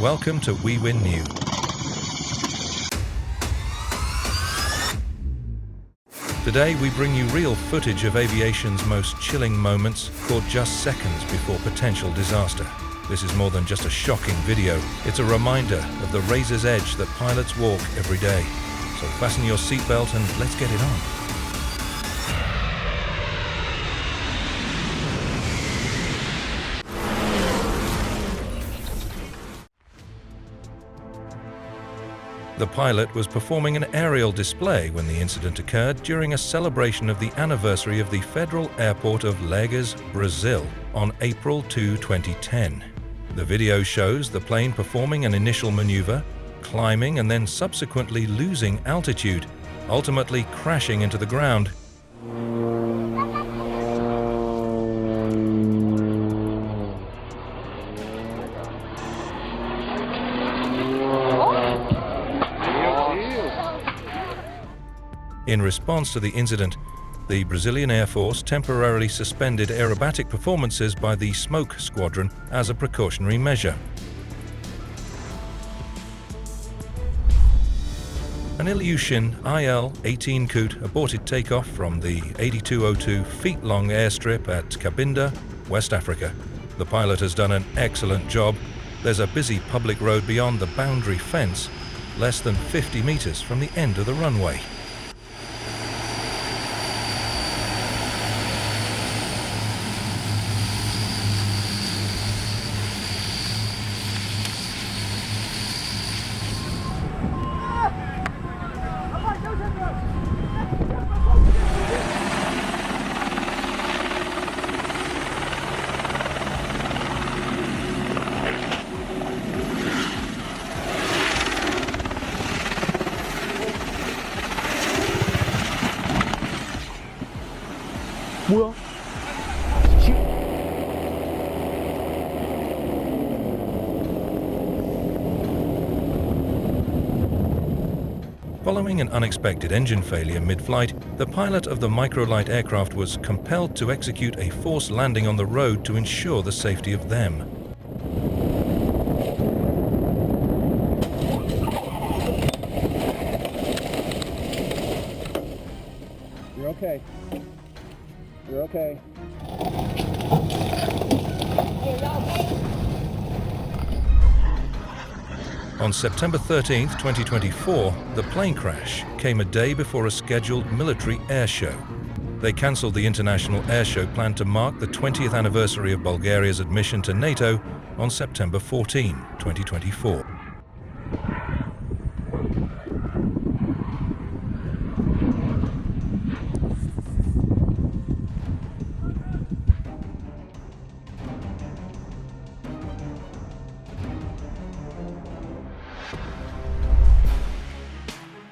Welcome to We Win New. Today we bring you real footage of aviation's most chilling moments, caught just seconds before potential disaster. This is more than just a shocking video, it's a reminder of the razor's edge that pilots walk every day. So fasten your seatbelt and let's get it on. The pilot was performing an aerial display when the incident occurred during a celebration of the anniversary of the federal airport of Legas, Brazil, on April 2, 2010. The video shows the plane performing an initial maneuver, climbing and then subsequently losing altitude, ultimately crashing into the ground. In response to the incident, the Brazilian Air Force temporarily suspended aerobatic performances by the Smoke Squadron as a precautionary measure. An Aviation IL-18 Coot aborted takeoff from the 8202 feet-long airstrip at Cabinda, West Africa. The pilot has done an excellent job. There's a busy public road beyond the boundary fence, less than 50 meters from the end of the runway. 뭐야? Following an unexpected engine failure mid-flight, the pilot of the microlight aircraft was compelled to execute a forced landing on the road to ensure the safety of them. You're okay. You're okay. On September 13, 2024, the plane crash came a day before a scheduled military air show. They cancelled the international air show planned to mark the 20th anniversary of Bulgaria's admission to NATO on September 14, 2024.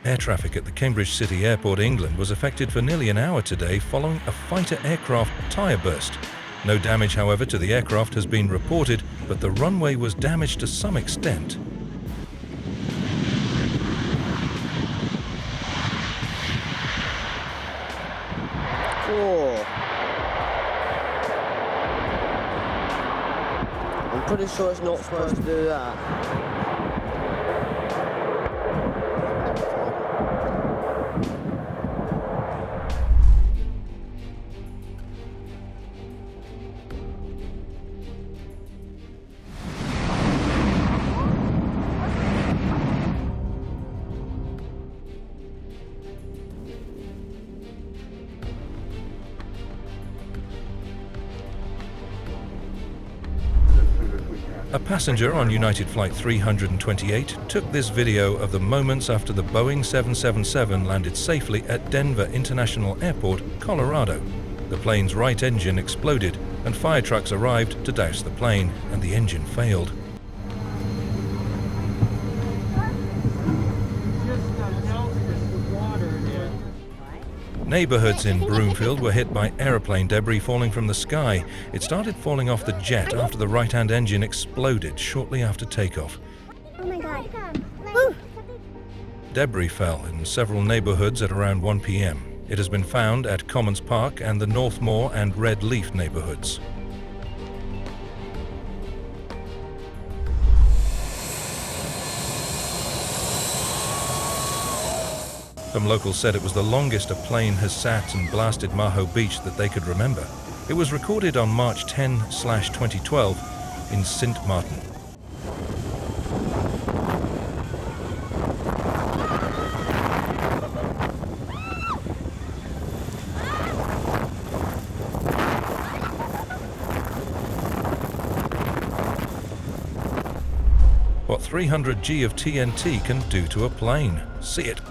Air traffic at the Cambridge City Airport, England, was affected for nearly an hour today following a fighter aircraft tyre burst. No damage, however, to the aircraft has been reported, but the runway was damaged to some extent. Cool. I'm pretty sure it's not supposed to do that. A passenger on United Flight 328 took this video of the moments after the Boeing 777 landed safely at Denver International Airport, Colorado. The plane's right engine exploded and fire trucks arrived to douse the plane, and the engine failed. Neighborhoods in Broomfield were hit by aeroplane debris falling from the sky. It started falling off the jet after the right-hand engine exploded shortly after takeoff. Oh my God. Debris fell in several neighborhoods at around 1 p.m. It has been found at Commons Park and the Northmore and Red Leaf neighborhoods. Some locals said it was the longest a plane has sat and blasted Maho Beach that they could remember. It was recorded on March 10/2012 in Sint Maarten. What 300 G of TNT can do to a plane. See it.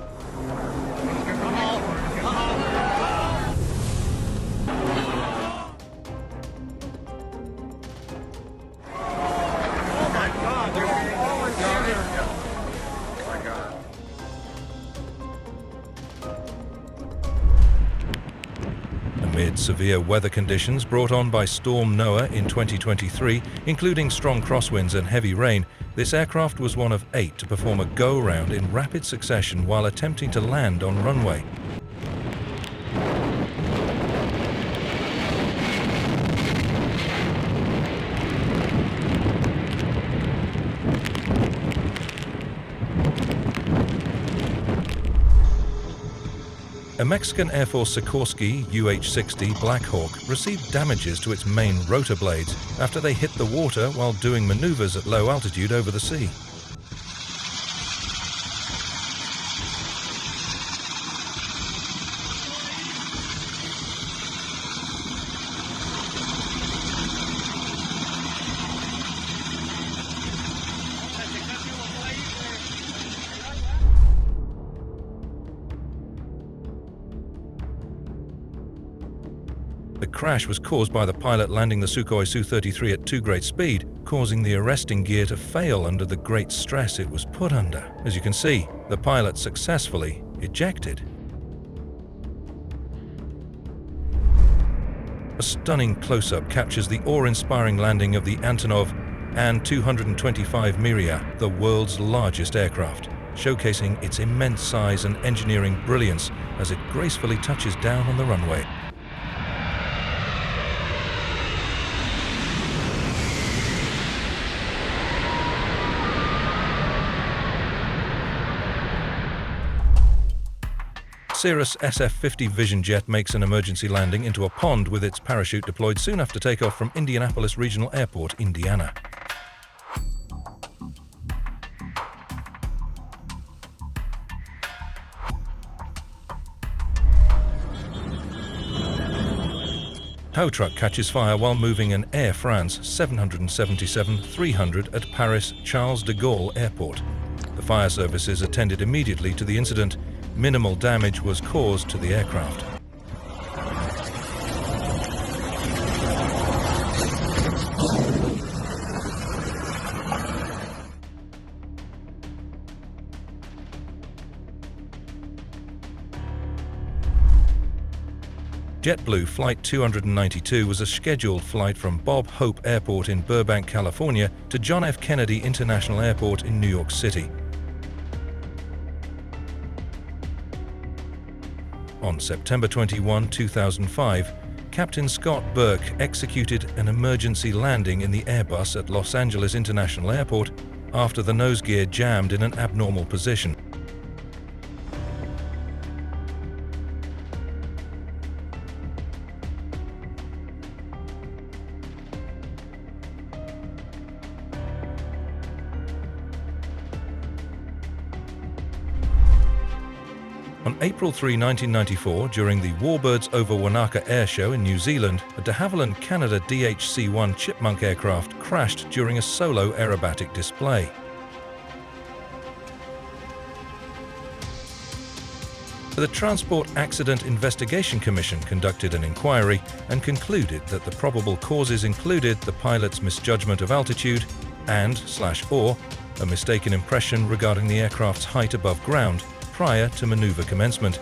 Amid severe weather conditions brought on by Storm Noah in 2023, including strong crosswinds and heavy rain, this aircraft was one of 8 to perform a go-round in rapid succession while attempting to land on runway. A Mexican Air Force Sikorsky UH-60 Black Hawk received damages to its main rotor blades after they hit the water while doing maneuvers at low altitude over the sea. The crash was caused by the pilot landing the Sukhoi Su-33 at too great speed, causing the arresting gear to fail under the great stress it was put under. As you can see, the pilot successfully ejected. A stunning close-up captures the awe-inspiring landing of the Antonov An-225 Mriya, the world's largest aircraft, showcasing its immense size and engineering brilliance as it gracefully touches down on the runway. Cirrus SF-50 Vision jet makes an emergency landing into a pond with its parachute deployed soon after takeoff from Indianapolis Regional Airport, Indiana. Tow truck catches fire while moving an Air France 777-300 at Paris Charles de Gaulle Airport. The fire services attended immediately to the incident. Minimal damage was caused to the aircraft. JetBlue Flight 292 was a scheduled flight from Bob Hope Airport in Burbank, California to John F. Kennedy International Airport in New York City. On September 21, 2005, Captain Scott Burke executed an emergency landing in the Airbus at Los Angeles International Airport after the nose gear jammed in an abnormal position. On April 3, 1994, during the Warbirds over Wanaka Air Show in New Zealand, a de Havilland Canada DHC-1 Chipmunk aircraft crashed during a solo aerobatic display. The Transport Accident Investigation Commission conducted an inquiry and concluded that the probable causes included the pilot's misjudgment of altitude and/or a mistaken impression regarding the aircraft's height above ground prior to maneuver commencement.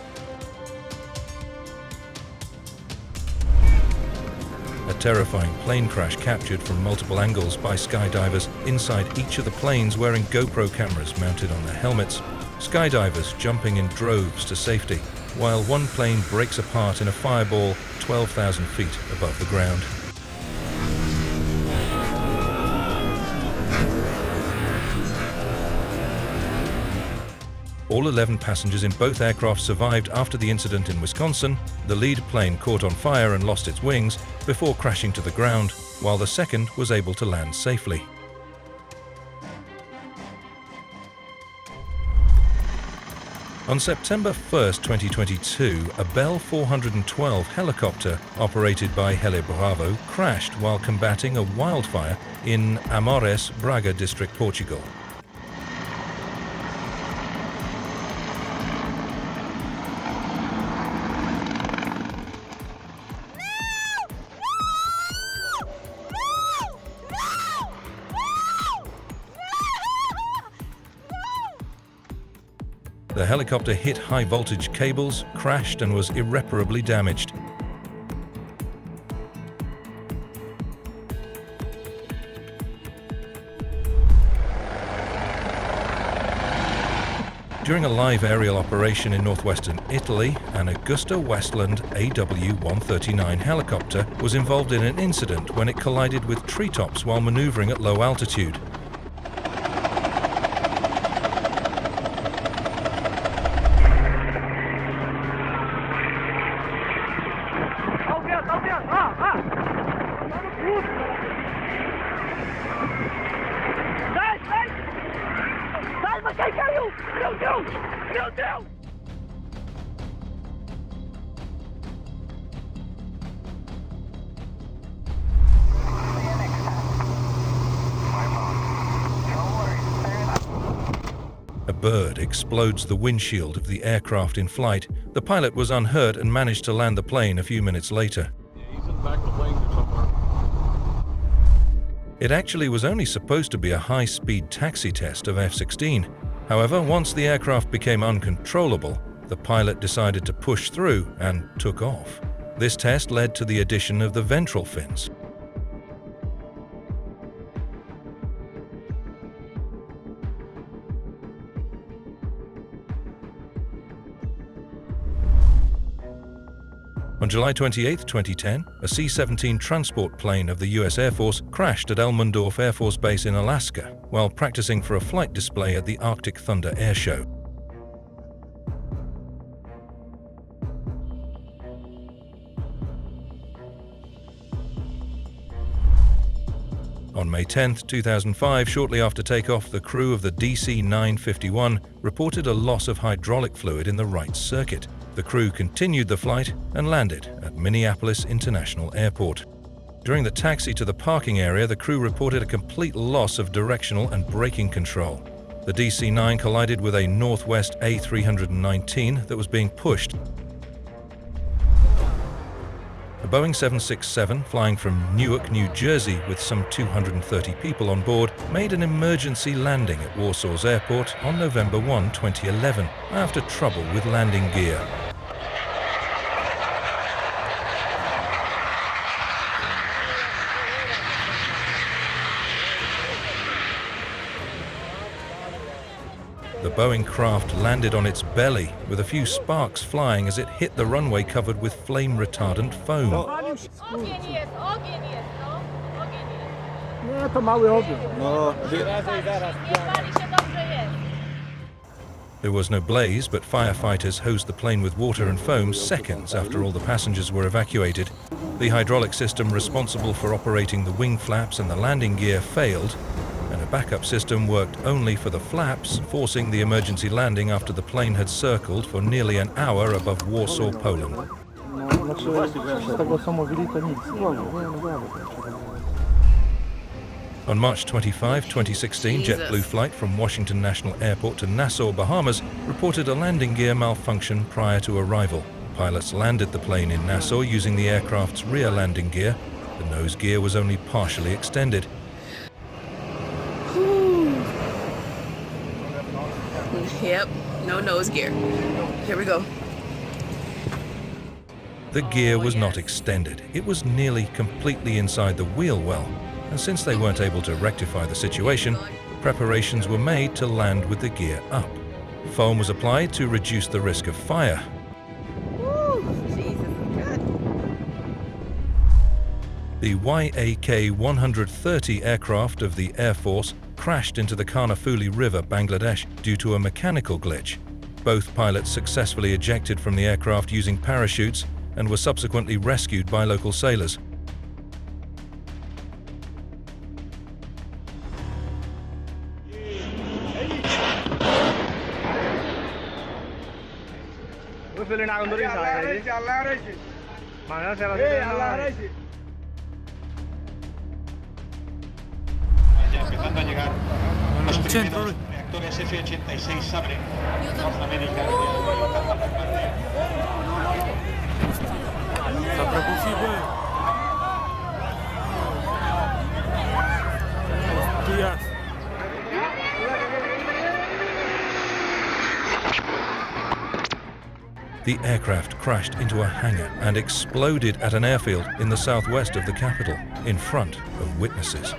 A terrifying plane crash captured from multiple angles by skydivers inside each of the planes wearing GoPro cameras mounted on their helmets. Skydivers jumping in droves to safety, while one plane breaks apart in a fireball 12,000 feet above the ground. All 11 passengers in both aircraft survived after the incident in Wisconsin. The lead plane caught on fire and lost its wings before crashing to the ground, while the second was able to land safely. On September 1, 2022, a Bell 412 helicopter operated by Heli Bravo crashed while combating a wildfire in Amores, Braga district, Portugal. The helicopter hit high-voltage cables, crashed, and was irreparably damaged. During a live aerial operation in northwestern Italy, an Augusta Westland AW-139 helicopter was involved in an incident when it collided with treetops while maneuvering at low altitude. A bird explodes the windshield of the aircraft in flight. The pilot was unhurt and managed to land the plane a few minutes later. He's in the back of the plane somewhere. It actually was only supposed to be a high-speed taxi test of F-16. However, once the aircraft became uncontrollable, the pilot decided to push through and took off. This test led to the addition of the ventral fins. On July 28, 2010, a C-17 transport plane of the US Air Force crashed at Elmendorf Air Force Base in Alaska while practicing for a flight display at the Arctic Thunder Air Show. On May 10, 2005, shortly after takeoff, the crew of the DC-951 reported a loss of hydraulic fluid in the right circuit. The crew continued the flight and landed at Minneapolis International Airport. During the taxi to the parking area, the crew reported a complete loss of directional and braking control. The DC-9 collided with a Northwest A319 that was being pushed. A Boeing 767 flying from Newark, New Jersey with some 230 people on board made an emergency landing at Warsaw's airport on November 1, 2011 after trouble with landing gear. The Boeing craft landed on its belly, with a few sparks flying as it hit the runway covered with flame-retardant foam. There was no blaze, but firefighters hosed the plane with water and foam seconds after all the passengers were evacuated. The hydraulic system responsible for operating the wing flaps and the landing gear failed, and a backup system worked only for the flaps, forcing the emergency landing after the plane had circled for nearly an hour above Warsaw, Poland. On March 25, 2016, JetBlue Flight from Washington National Airport to Nassau, Bahamas, reported a landing gear malfunction prior to arrival. Pilots landed the plane in Nassau using the aircraft's rear landing gear. The nose gear was only partially extended. Yep, no nose gear. Here we go. The gear was not extended. It was nearly completely inside the wheel well, and since they weren't able to rectify the situation, preparations were made to land with the gear up. Foam was applied to reduce the risk of fire. The YAK-130 aircraft of the Air Force crashed into the Karnafuli River, Bangladesh, due to a mechanical glitch. Both pilots successfully ejected from the aircraft using parachutes and were subsequently rescued by local sailors. Empezando a llegar los primeros reactores F-86 Sabre. Norteamérica The aircraft crashed into a hangar and exploded at an airfield in the southwest of the capital, in front of witnesses.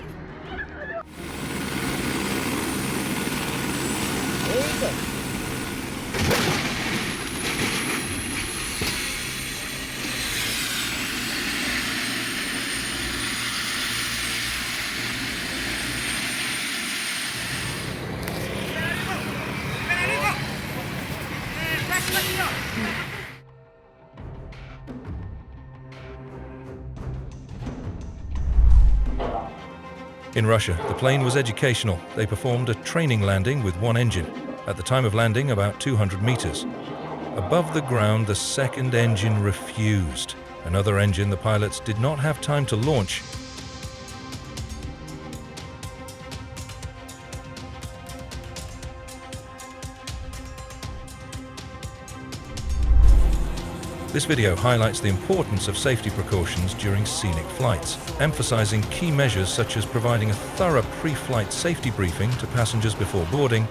In Russia, the plane was educational. They performed a training landing with one engine. At the time of landing, about 200 meters. Above the ground, the second engine refused. Another engine the pilots did not have time to launch. This video highlights the importance of safety precautions during scenic flights, emphasizing key measures such as providing a thorough pre-flight safety briefing to passengers before boarding,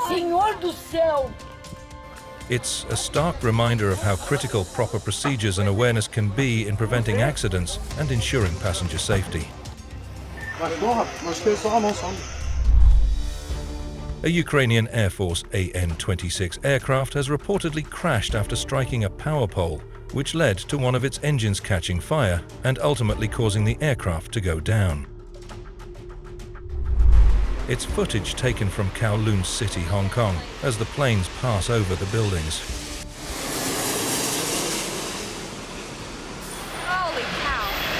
Senhor do céu! It's a stark reminder of how critical proper procedures and awareness can be in preventing accidents and ensuring passenger safety. A Ukrainian Air Force AN-26 aircraft has reportedly crashed after striking a power pole, which led to one of its engines catching fire and ultimately causing the aircraft to go down. It's footage taken from Kowloon City, Hong Kong, as the planes pass over the buildings. Holy cow.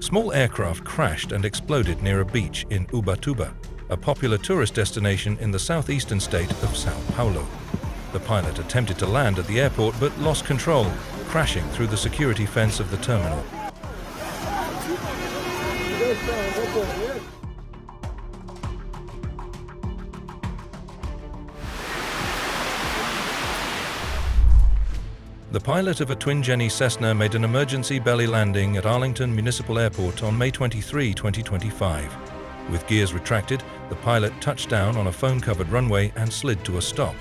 Small aircraft crashed and exploded near a beach in Ubatuba, a popular tourist destination in the southeastern state of Sao Paulo. The pilot attempted to land at the airport but lost control, crashing through the security fence of the terminal. The pilot of a twin-Jenny Cessna made an emergency belly landing at Arlington Municipal Airport on May 23, 2025. With gears retracted, the pilot touched down on a foam-covered runway and slid to a stop.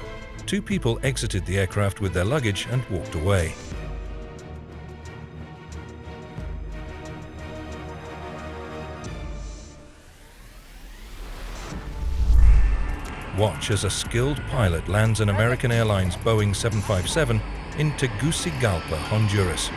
Two people exited the aircraft with their luggage and walked away. Watch as a skilled pilot lands an American Airlines Boeing 757 in Tegucigalpa, Honduras.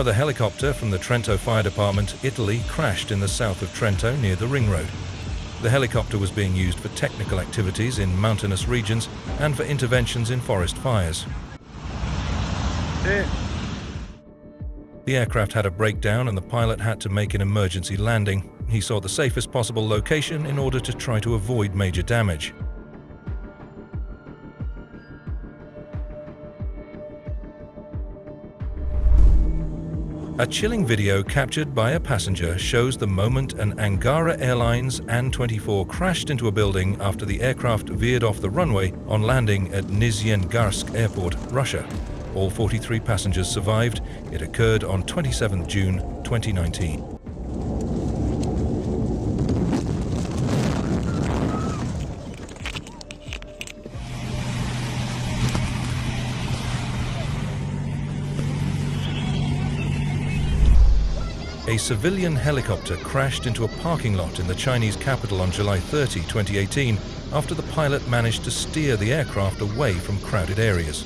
The helicopter from the Trento Fire Department, Italy, crashed in the south of Trento near the Ring Road. The helicopter was being used for technical activities in mountainous regions and for interventions in forest fires. The aircraft had a breakdown and the pilot had to make an emergency landing. He sought the safest possible location in order to try to avoid major damage. A chilling video captured by a passenger shows the moment an Angara Airlines An-24 crashed into a building after the aircraft veered off the runway on landing at Nizhnegarsk Airport, Russia. All 43 passengers survived. It occurred on 27 June 2019. a civilian helicopter crashed into a parking lot in the Chinese capital on July 30, 2018, after the pilot managed to steer the aircraft away from crowded areas.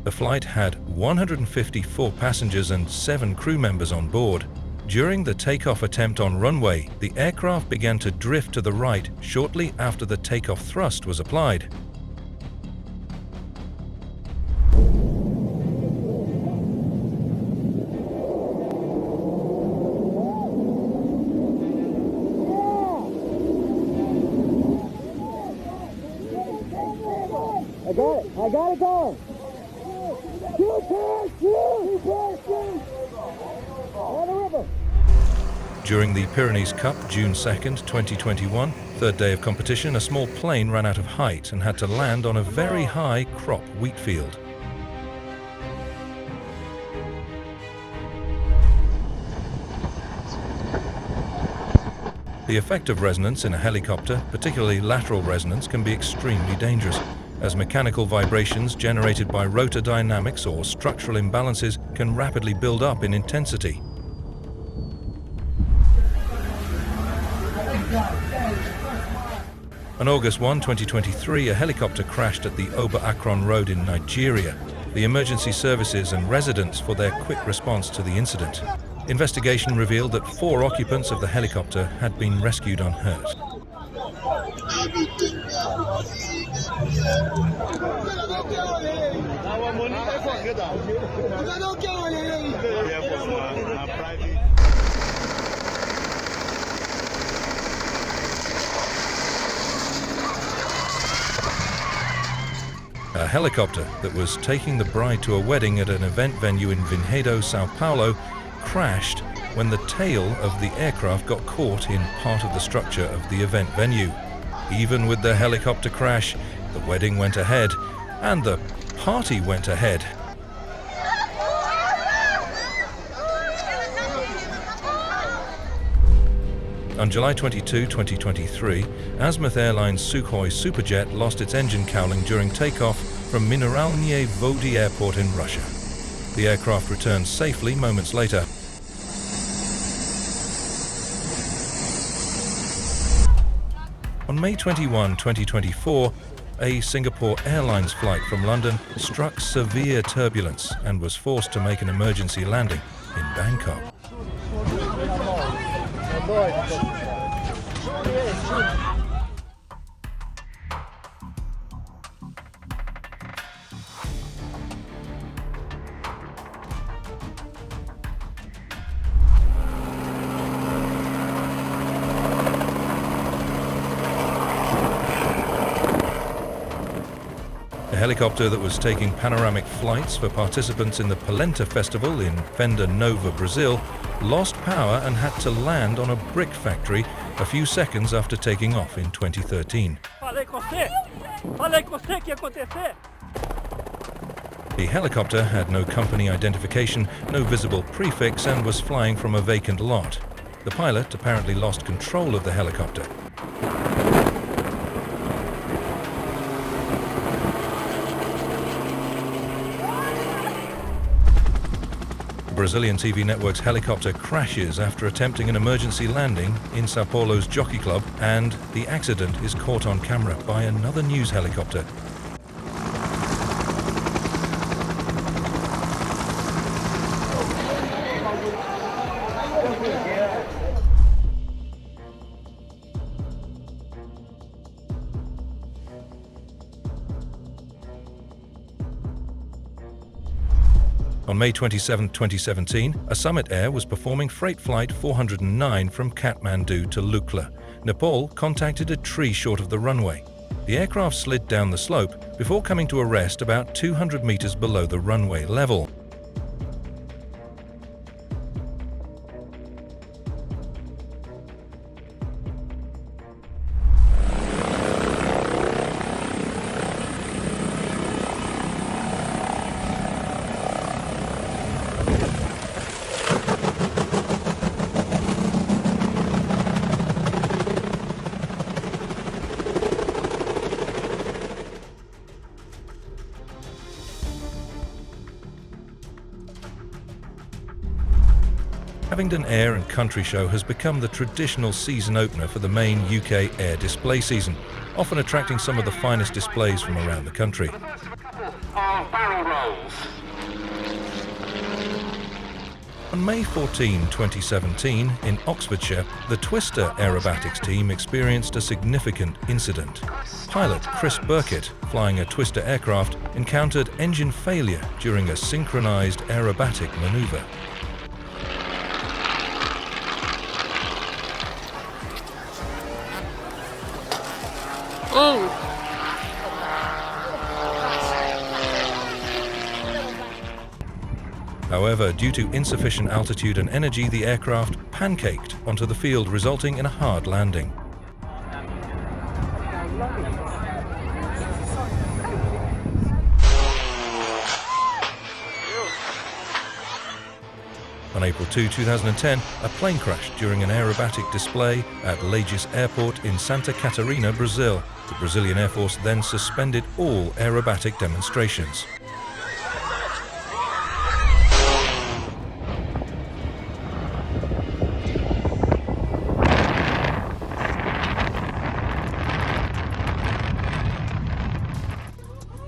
The flight had 154 passengers and 7 crew members on board. During the takeoff attempt on runway, the aircraft began to drift to the right shortly after the takeoff thrust was applied. I got it going. During the Pyrenees Cup, June 2nd, 2021, third day of competition, a small plane ran out of height and had to land on a very high crop wheat field. The effect of resonance in a helicopter, particularly lateral resonance, can be extremely dangerous, as mechanical vibrations generated by rotor dynamics or structural imbalances can rapidly build up in intensity. On August 1, 2023, a helicopter crashed at the Ober-Akron Road in Nigeria. The emergency services and residents for their quick response to the incident. Investigation revealed that 4 occupants of the helicopter had been rescued unhurt. A helicopter that was taking the bride to a wedding at an event venue in Vinhedo, Sao Paulo, crashed when the tail of the aircraft got caught in part of the structure of the event venue. Even with the helicopter crash, the wedding went ahead and the party went ahead. On July 22, 2023, Azimuth Airlines Sukhoi Superjet lost its engine cowling during takeoff from Mineralnie Vody Airport in Russia. The aircraft returned safely moments later. On May 21, 2024, a Singapore Airlines flight from London struck severe turbulence and was forced to make an emergency landing in Bangkok. A helicopter that was taking panoramic flights for participants in the Polenta Festival in Fenda Nova, Brazil, lost power and had to land on a brick factory a few seconds after taking off in 2013. The helicopter had no company identification, no visible prefix, and was flying from a vacant lot. The pilot apparently lost control of the helicopter. Brazilian TV network's helicopter crashes after attempting an emergency landing in Sao Paulo's Jockey Club, and the accident is caught on camera by another news helicopter. On May 27, 2017, a Summit Air was performing Freight Flight 409 from Kathmandu to Lukla. Nepal contacted a tree short of the runway. The aircraft slid down the slope before coming to a rest about 200 meters below the runway level. Abingdon Air and Country Show has become the traditional season opener for the main UK air display season, often attracting some of the finest displays from around the country. On May 14, 2017, in Oxfordshire, the Twister aerobatics team experienced a significant incident. Pilot Chris Burkett, flying a Twister aircraft, encountered engine failure during a synchronized aerobatic maneuver. Oh! However, due to insufficient altitude and energy, the aircraft pancaked onto the field, resulting in a hard landing. On April 2, 2010, a plane crashed during an aerobatic display at Lagos Airport in Santa Catarina, Brazil. The Brazilian Air Force then suspended all aerobatic demonstrations.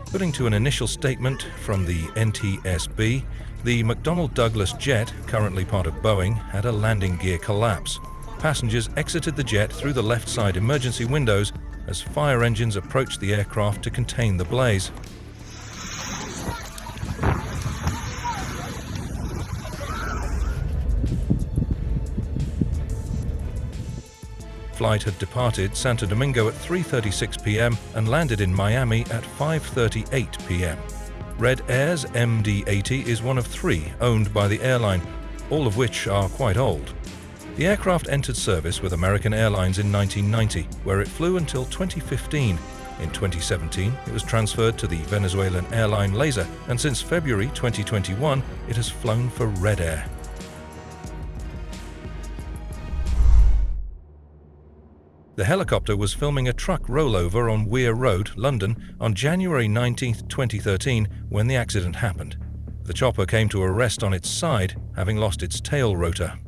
According to an initial statement from the NTSB, the McDonnell Douglas jet, currently part of Boeing, had a landing gear collapse. Passengers exited the jet through the left side emergency windows as fire engines approached the aircraft to contain the blaze. Flight had departed Santo Domingo at 3:36 p.m. and landed in Miami at 5:38 p.m. Red Air's MD-80 is one of 3 owned by the airline, all of which are quite old. The aircraft entered service with American Airlines in 1990, where it flew until 2015. In 2017, it was transferred to the Venezuelan airline Laser, and since February 2021, it has flown for Red Air. The helicopter was filming a truck rollover on Weir Road, London, on January 19, 2013, when the accident happened. The chopper came to a rest on its side, having lost its tail rotor.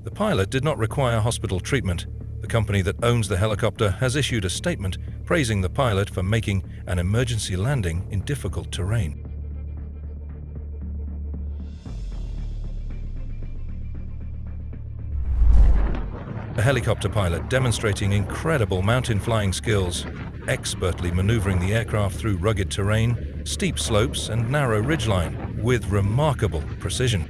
The pilot did not require hospital treatment. The company that owns the helicopter has issued a statement praising the pilot for making an emergency landing in difficult terrain. A helicopter pilot demonstrating incredible mountain flying skills, expertly maneuvering the aircraft through rugged terrain, steep slopes and narrow ridgeline with remarkable precision.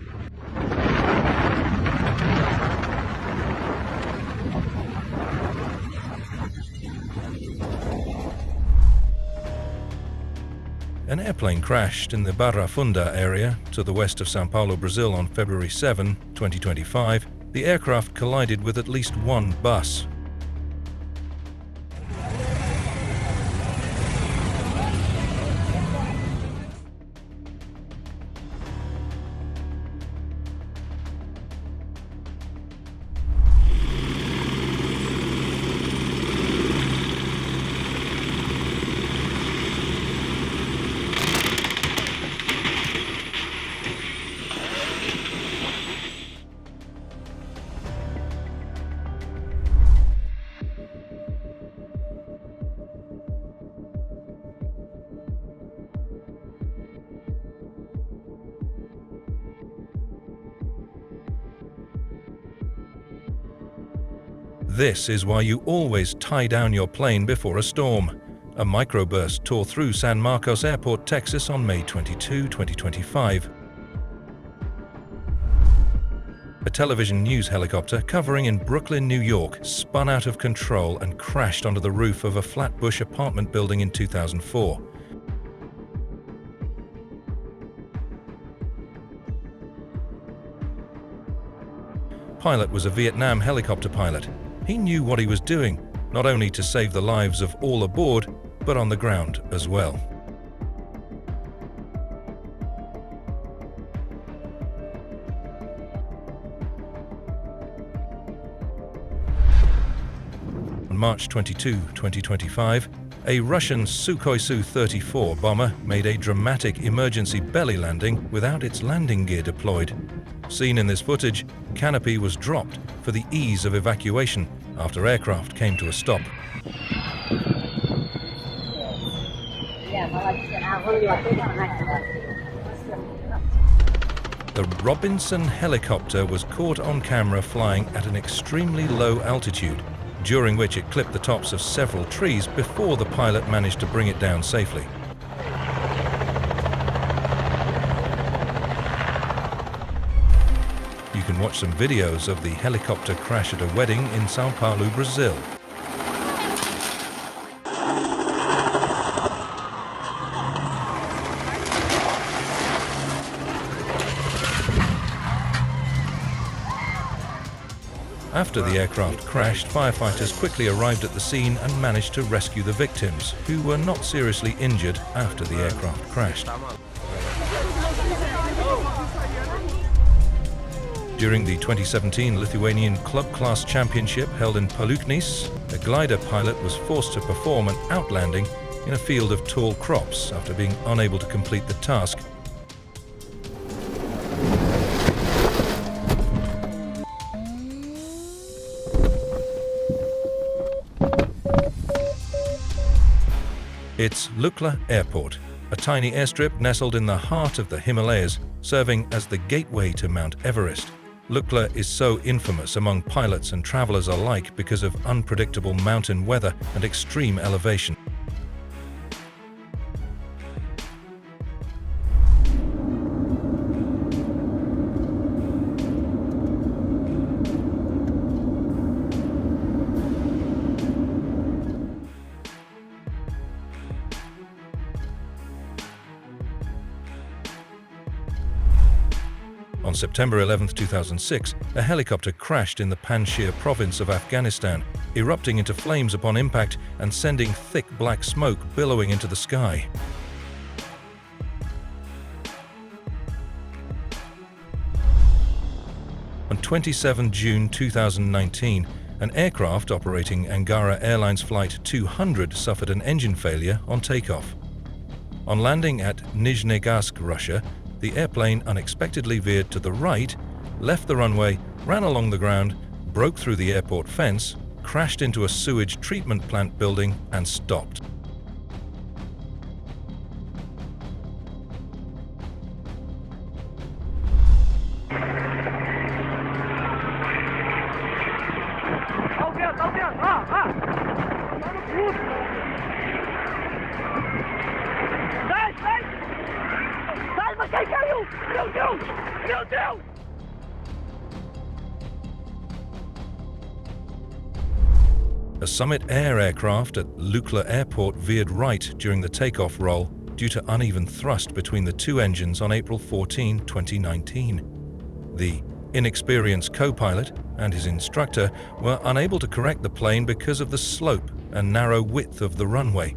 An airplane crashed in the Barra Funda area to the west of São Paulo, Brazil on February 7, 2025. The aircraft collided with at least one bus. This is why you always tie down your plane before a storm. A microburst tore through San Marcos Airport, Texas on May 22, 2025. A television news helicopter covering in Brooklyn, New York, spun out of control and crashed onto the roof of a Flatbush apartment building in 2004. Pilot was a Vietnam helicopter pilot. He knew what he was doing, not only to save the lives of all aboard, but on the ground as well. On March 22, 2025, A Russian Sukhoi Su-34 bomber made a dramatic emergency belly landing without its landing gear deployed. Seen in this footage, canopy was dropped for the ease of evacuation after aircraft came to a stop. The Robinson helicopter was caught on camera flying at an extremely low altitude, during which it clipped the tops of several trees before the pilot managed to bring it down safely. You can watch some videos of the helicopter crash at a wedding in São Paulo, Brazil. After the aircraft crashed, firefighters quickly arrived at the scene and managed to rescue the victims, who were not seriously injured after the aircraft crashed. During the 2017 Lithuanian Club Class Championship held in Paluknis, a glider pilot was forced to perform an outlanding in a field of tall crops after being unable to complete the task. It's Lukla Airport, a tiny airstrip nestled in the heart of the Himalayas, serving as the gateway to Mount Everest. Lukla is so infamous among pilots and travelers alike because of unpredictable mountain weather and extreme elevation. On September 11, 2006, a helicopter crashed in the Panjshir province of Afghanistan, erupting into flames upon impact and sending thick black smoke billowing into the sky. On 27 June 2019, an aircraft operating Angara Airlines Flight 200 suffered an engine failure on takeoff. On landing at Nizhnegarsk, Russia, the airplane unexpectedly veered to the right, left the runway, ran along the ground, broke through the airport fence, crashed into a sewage treatment plant building, and stopped. A Summit Air aircraft at Lukla Airport veered right during the takeoff roll due to uneven thrust between the two engines on April 14, 2019. The inexperienced co-pilot and his instructor were unable to correct the plane because of the slope and narrow width of the runway.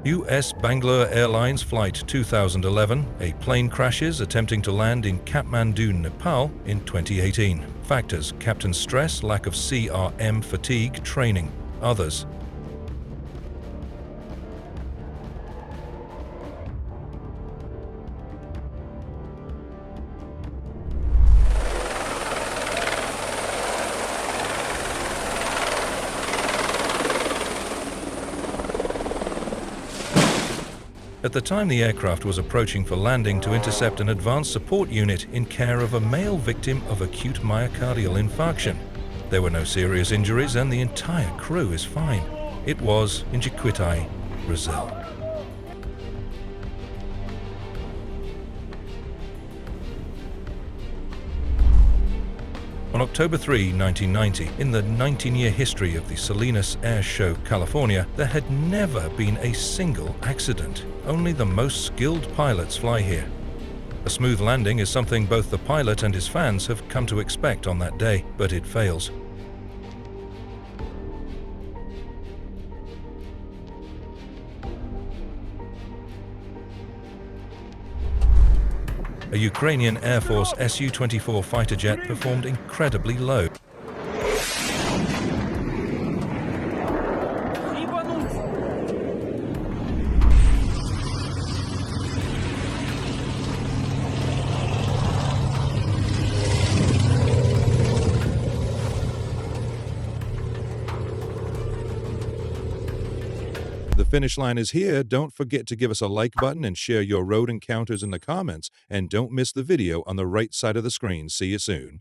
US Bangalore Airlines Flight 2011, a plane crashes attempting to land in Kathmandu, Nepal in 2018. Factors: captain stress, lack of CRM fatigue, training. Others: At the time the aircraft was approaching for landing to intercept an advanced support unit in care of a male victim of acute myocardial infarction. There were no serious injuries and the entire crew is fine. It was in Jequitinhonha, Brazil. On October 3, 1990, in the 19-year history of the Salinas Air Show, California, there had never been a single accident. Only the most skilled pilots fly here. A smooth landing is something both the pilot and his fans have come to expect on that day, but it fails. A Ukrainian Air Force Su-24 fighter jet performed incredibly low. The finish line is here. Don't forget to give us a like button and share your road encounters in the comments. And don't miss the video on the right side of the screen. See you soon.